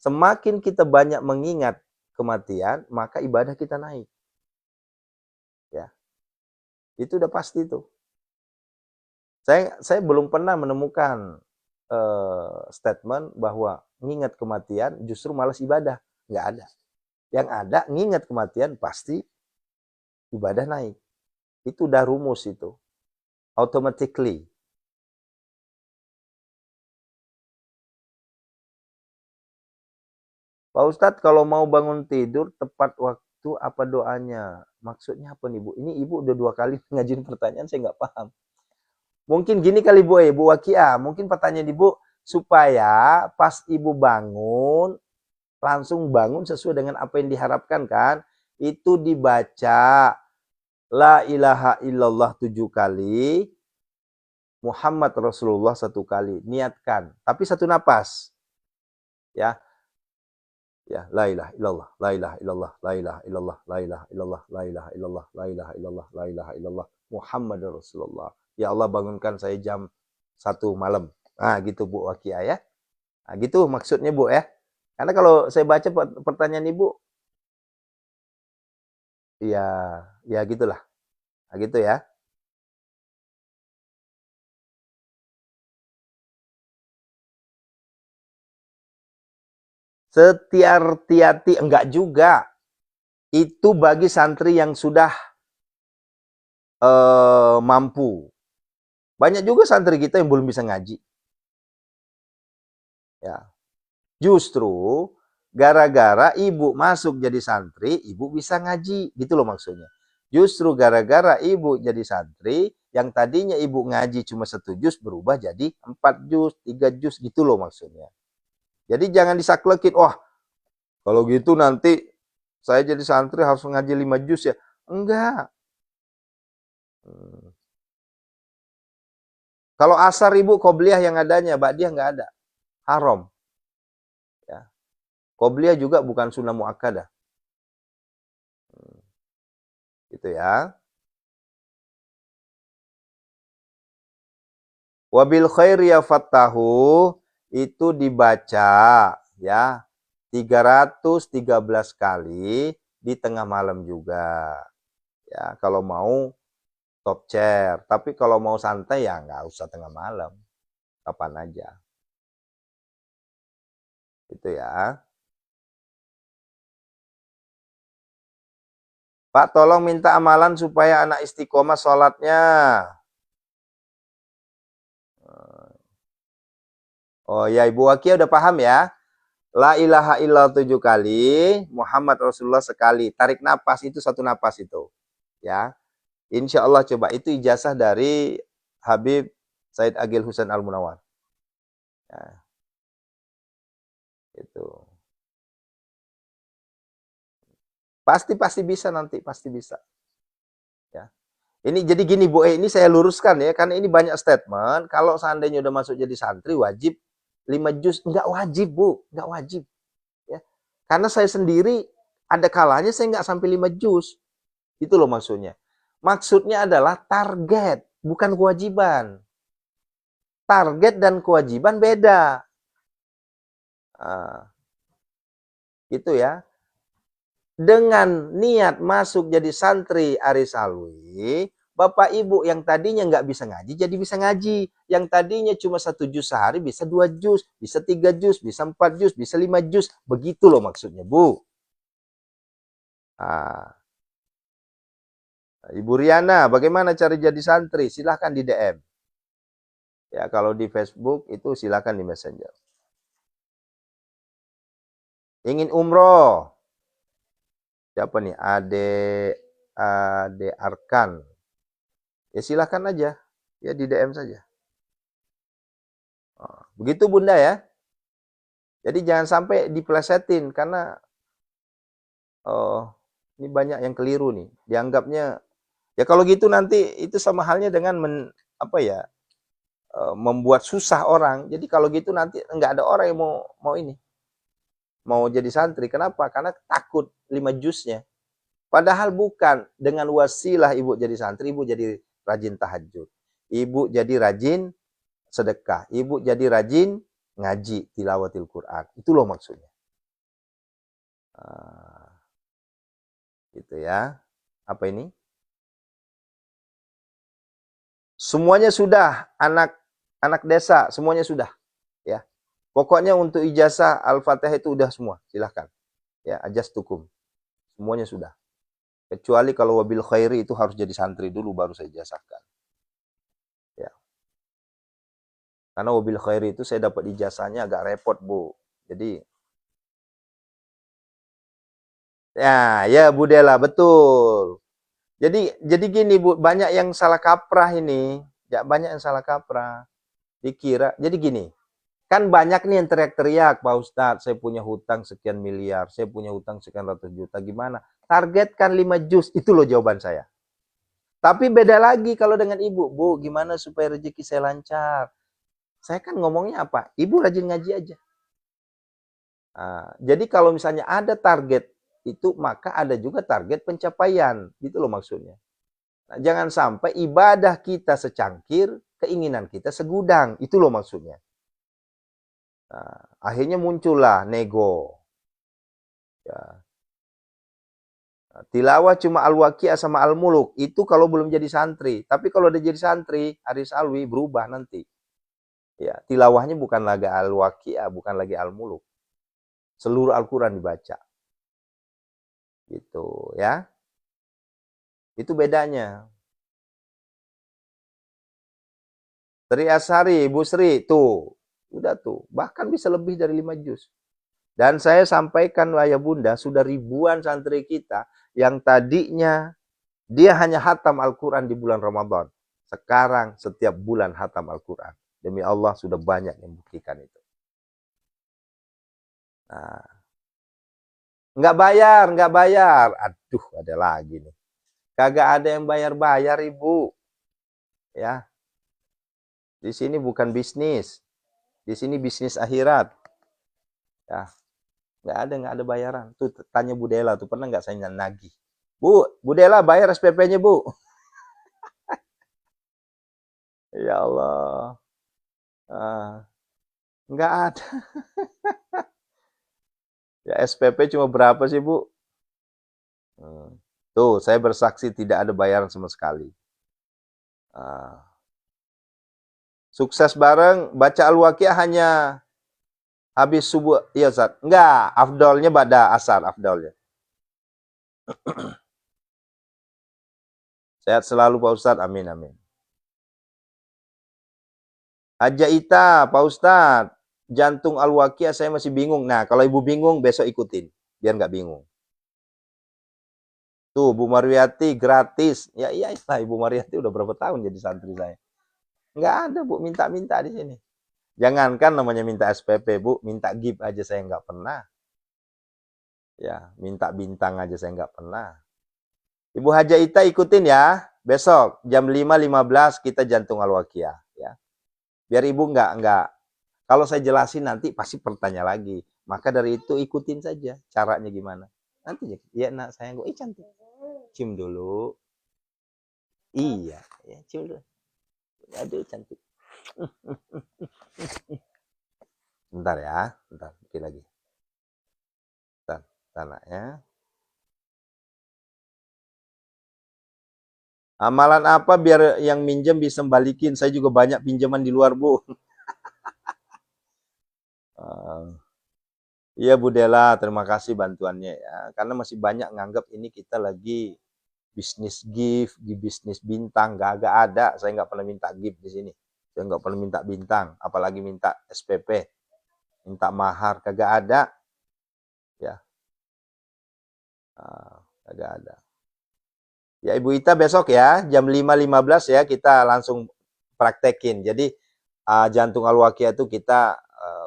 Semakin kita banyak mengingat kematian, maka ibadah kita naik. Ya, itu udah pasti tuh. Saya belum pernah menemukan statement bahwa mengingat kematian justru malas ibadah. Nggak ada. Yang ada mengingat kematian pasti ibadah naik. Itu udah rumus itu. Automatically. Pak Ustadz kalau mau bangun tidur tepat waktu apa doanya? Maksudnya apa nih Bu? Ini Ibu udah 2 kali ngajuin pertanyaan saya nggak paham. Mungkin gini kali Bu Bu Wakia. Mungkin pertanyaan Ibu supaya pas Ibu bangun langsung bangun sesuai dengan apa yang diharapkan kan? Itu dibaca La ilaha illallah 7 kali, Muhammad Rasulullah 1 kali. Niatkan. Tapi 1 napas. Ya. Ya, la ilaha illallah, la ilaha illallah, la ilaha illallah, la ilaha illallah, la ilaha illallah, la ilaha illallah, la ilaha illallah, Muhammadur Rasulullah. Ya Allah bangunkan saya jam 1 malam. Nah, gitu Bu Wakia ya. Nah, gitu maksudnya Bu ya. Karena kalau saya baca pertanyaan Ibu, ya, ya gitulah. Nah, gitu ya. Setiar-tiati enggak juga. Itu bagi santri yang sudah mampu. Banyak juga santri kita yang belum bisa ngaji. Ya. Justru gara-gara ibu masuk jadi santri, ibu bisa ngaji. Gitu loh maksudnya. Justru gara-gara ibu jadi santri, yang tadinya ibu ngaji cuma 1 juz berubah jadi 4 juz, 3 juz gitu loh maksudnya. Jadi jangan disaklekin, wah Kalau gitu nanti saya jadi santri harus ngaji 5 juz ya. Enggak. Hmm. Kalau asar ibu qobliyah yang adanya, ba'diyah nggak ada. Haram. Ya. Qobliyah juga bukan sunnah muakkadah. Gitu ya. Wabil khairi ya fattahu itu dibaca ya 313 kali di tengah malam juga. Ya, kalau mau top chair, tapi kalau mau santai ya nggak usah tengah malam, kapan aja. Itu ya. Pak, tolong minta amalan supaya anak istiqomah sholatnya. Oh ya, Ibu Wakia udah paham ya. La ilaha illallah 7 kali, Muhammad Rasulullah sekali. Tarik napas itu 1 napas itu. Ya. Insya Allah coba. Itu ijazah dari Habib Said Agil Husain Al-Munawar. Ya, itu. Pasti bisa nanti, pasti bisa. Ya. Ini jadi gini Bu, ini saya luruskan ya, karena ini banyak statement. Kalau seandainya udah masuk jadi santri, wajib 5 juz. Enggak wajib Bu, enggak wajib. Ya. Karena saya sendiri, ada kalanya saya enggak sampai 5 juz. Itu loh maksudnya. Maksudnya adalah target, bukan kewajiban. Target dan kewajiban beda. Nah, gitu ya. Dengan niat masuk jadi santri Aris Alwi, Bapak Ibu yang tadinya nggak bisa ngaji, jadi bisa ngaji. Yang tadinya cuma 1 juz sehari, bisa 2 juz, bisa 3 juz, bisa 4 juz, bisa 5 juz. Begitu loh maksudnya, Bu. Nah, Ibu Riana, bagaimana cara jadi santri? Silahkan di DM. Ya, kalau di Facebook itu silahkan di Messenger. Ingin umroh. Siapa nih? Ade Arkan. Ya silahkan aja. Ya di DM saja. Begitu Bunda ya. Jadi jangan sampai dipelesetin karena ini banyak yang keliru nih. Dianggapnya ya kalau gitu nanti itu sama halnya dengan membuat susah orang. Jadi kalau gitu nanti nggak ada orang yang mau ini mau jadi santri. Kenapa? Karena takut 5 juznya. Padahal bukan, dengan wasilah ibu jadi santri, ibu jadi rajin tahajud. Ibu jadi rajin sedekah. Ibu jadi rajin ngaji tilawatil Quran. Itu loh maksudnya. Gitu ya. Apa ini? Semuanya sudah, anak desa semuanya sudah, ya. Pokoknya untuk ijazah Al-Fatihah itu udah semua, silahkan. Ya, ajastukum. Semuanya sudah. Kecuali kalau wabil khairi itu harus jadi santri dulu baru saya ijazahkan. Ya. Karena wabil khairi itu saya dapat ijazahnya agak repot, Bu. Jadi ya Bu Dela, betul. Jadi gini Bu, banyak yang salah kaprah ini. Ya, banyak yang salah kaprah. Dikira, jadi gini, kan banyak nih yang teriak-teriak, Pak Ustadz, saya punya hutang sekian miliar, saya punya hutang sekian ratus juta, gimana? Targetkan 5 juz, itu loh jawaban saya. Tapi beda lagi kalau dengan ibu, Bu, gimana supaya rezeki saya lancar? Saya kan ngomongnya apa? Ibu rajin ngaji aja. Nah, jadi kalau misalnya ada target itu, maka ada juga target pencapaian, gitu loh maksudnya. Nah, jangan sampai ibadah kita secangkir, keinginan kita segudang, itu loh maksudnya. Nah, akhirnya muncullah nego. Ya. Nah, tilawah cuma Al-Waqiah sama Al-Muluk. Itu kalau belum jadi santri. Tapi kalau udah jadi santri, Aris Alwi berubah nanti. Ya, tilawahnya bukan lagi Al-Waqiah, bukan lagi Al-Muluk. Seluruh Al-Quran dibaca. Gitu ya. Itu bedanya. Tri Asari, Bu Sri, tuh. Udah tuh. Bahkan bisa lebih dari 5 juz. Dan saya sampaikan, ayah bunda, sudah ribuan santri kita yang tadinya dia hanya hatam Al-Quran di bulan Ramadan. Sekarang setiap bulan hatam Al-Quran. Demi Allah sudah banyak yang buktikan itu. Nah, Nggak bayar. Aduh, ada lagi nih. Kagak ada yang bayar-bayar, Ibu. Ya, di sini bukan bisnis. Di sini bisnis akhirat. Ya, nggak ada bayaran. Tuh tanya Bu Dela tuh, pernah nggak saya nagih? Bu Dela bayar SPP-nya, Bu. Ya Allah. Ah, nggak ada. Ya SPP cuma berapa sih, Bu? Hmm. Tuh, saya bersaksi tidak ada bayaran sama sekali. Ah. Sukses bareng, baca Al-Waqiah hanya habis subuh. Iya, Ustaz. Enggak, afdolnya pada asar, afdolnya. Sehat selalu Pak Ustadz, amin, amin. Haja Ita, Pak Ustadz, jantung Al-Waqiah saya masih bingung. Nah, kalau Ibu bingung, besok ikutin, biar nggak bingung. Tuh, Bu Marwiyati gratis. Ya iya, Ibu Marwiyati udah berapa tahun jadi santri saya. Nggak ada, Bu, minta-minta di sini. Jangankan namanya minta SPP, Bu, minta gift aja saya nggak pernah. Ya, minta bintang aja saya nggak pernah. Ibu Haja Ita ikutin ya. Besok jam 5.15 kita jantung Al-Waqiah ya. Biar Ibu nggak. Kalau saya jelasin nanti pasti bertanya lagi. Maka dari itu ikutin saja caranya gimana. Nanti ya nak sayang gue cantik. Cium dulu. Iya, ya, cium dulu. Aduh cantik. Bentar ya, bentar, bikin lagi. Bentar nak ya. Amalan apa biar yang minjem bisa balikin? Saya juga banyak pinjaman di luar, Bu. Iya Bu Dela, terima kasih bantuannya ya. Karena masih banyak nganggap ini kita lagi bisnis gift, di bisnis bintang, gak ada. Saya nggak pernah minta gift di sini. Saya nggak pernah minta bintang, apalagi minta SPP, minta mahar, kagak ada. Ya, kagak ada. Ya Ibu Ita besok ya, jam 5.15 ya, kita langsung praktekin. Jadi jantung Al-Waqiah itu kita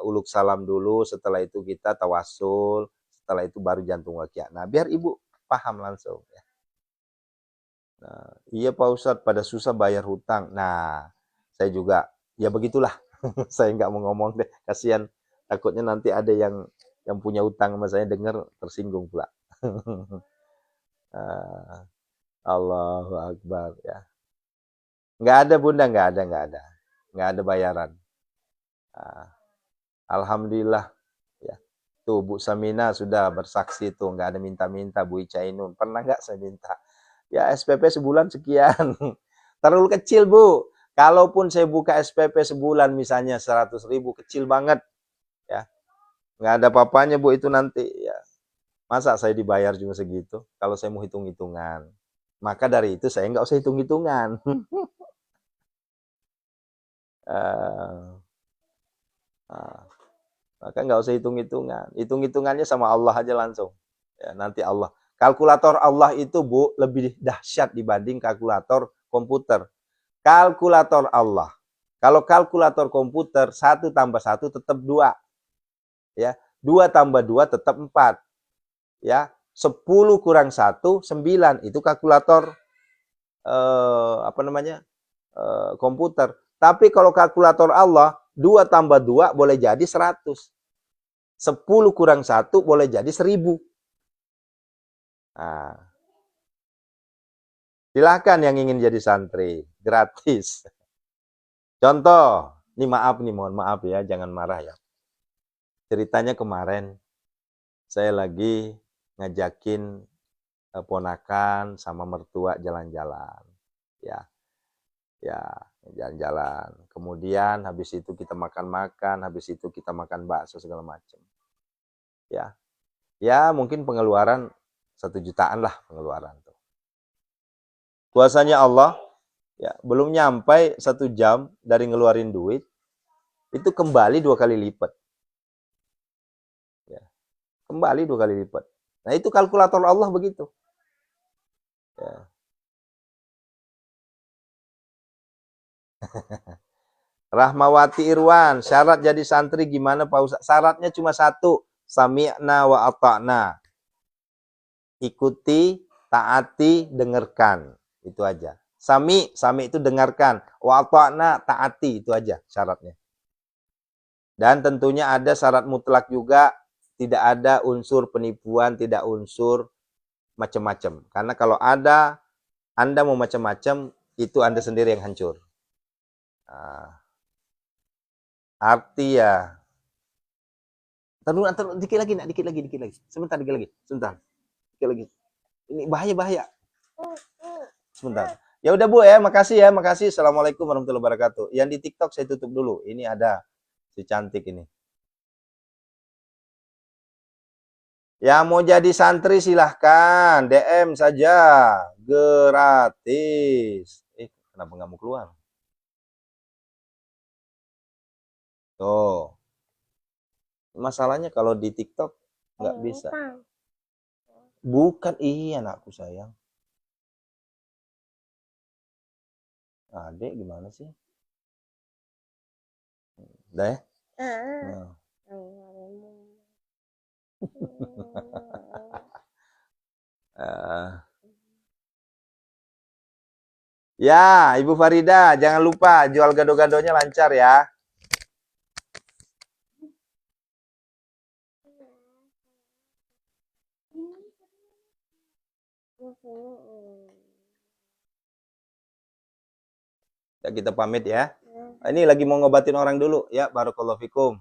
uluk salam dulu, setelah itu kita tawasul, setelah itu baru jantung Waqiah. Nah, biar Ibu paham langsung ya. Nah, iya Pak Ustadz, pada susah bayar hutang. Nah, saya juga, ya begitulah. Saya nggak mau ngomong deh, kasihan. Takutnya nanti ada yang punya hutang sama saya dengar tersinggung pula. Allahu Akbar ya. Nggak ada Bunda, nggak ada bayaran. Ah, Alhamdulillah ya. Tuh Bu Samina sudah bersaksi tuh, nggak ada minta-minta. Bu Ica Ainun, pernah nggak saya minta? Ya SPP sebulan sekian. Terlalu kecil Bu. Kalaupun saya buka SPP sebulan misalnya 100.000, kecil banget ya. Nggak ada papanya Bu itu nanti ya. Masa saya dibayar cuma segitu? Kalau saya mau hitung-hitungan. Maka dari itu saya nggak usah hitung-hitungan. uh, uh, maka nggak usah hitung-hitungan. Hitung-hitungannya sama Allah aja langsung. Ya, nanti Allah. Kalkulator Allah itu Bu lebih dahsyat dibanding kalkulator komputer. Kalkulator Allah. Kalau kalkulator komputer 1 tambah 1 tetap 2. Ya. 2 tambah 2 tetap 4. Ya. 10 kurang 1 9. Itu kalkulator komputer. Tapi kalau kalkulator Allah 2 tambah 2 boleh jadi 100. 10 kurang 1 boleh jadi 1000. Nah, silakan yang ingin jadi santri, gratis. Contoh, ini maaf nih, mohon maaf ya, jangan marah ya. Ceritanya kemarin, saya lagi ngajakin ponakan sama mertua jalan-jalan. Ya, jalan-jalan. Kemudian habis itu kita makan-makan, habis itu kita makan bakso segala macam. Ya mungkin pengeluaran 1 jutaan lah pengeluaran tuh. Kuasanya Allah, ya belum nyampe 1 jam dari ngeluarin duit, itu kembali 2 kali lipat. Ya, kembali 2 kali lipat. Nah itu kalkulator Allah begitu. Ya. Rahmawati Irwan, syarat jadi santri gimana Pak Ustaz? Syaratnya cuma 1, sami'na wa ata'na. ikuti, taati, dengarkan. Itu aja. Sami itu dengarkan. Wa ata'na, taati, itu aja syaratnya. Dan tentunya ada syarat mutlak juga, tidak ada unsur penipuan, tidak unsur macam-macam. Karena kalau ada, Anda mau macam-macam, itu Anda sendiri yang hancur. Nah, arti ya. Ntar, dikit lagi, nak, dikit lagi. Sebentar, dikit lagi. Sebentar. Dikit lagi. Ini bahaya. Sebentar. Ya udah Bu ya, makasih ya, makasih. Assalamualaikum warahmatullahi wabarakatuh. Yang di TikTok saya tutup dulu. Ini ada si cantik ini. Ya mau jadi santri silahkan, DM saja, gratis. Kenapa nggak mau keluar? Tuh, masalahnya kalau di TikTok nggak bisa. Bukan, iya anakku sayang. Adek gimana sih? Udah ya? Nah. Ya, Ibu Farida, jangan lupa jual gado-gadonya lancar ya. Ya, kita pamit ya. Ini lagi mau ngobatin orang dulu ya. Barakallahu fikum.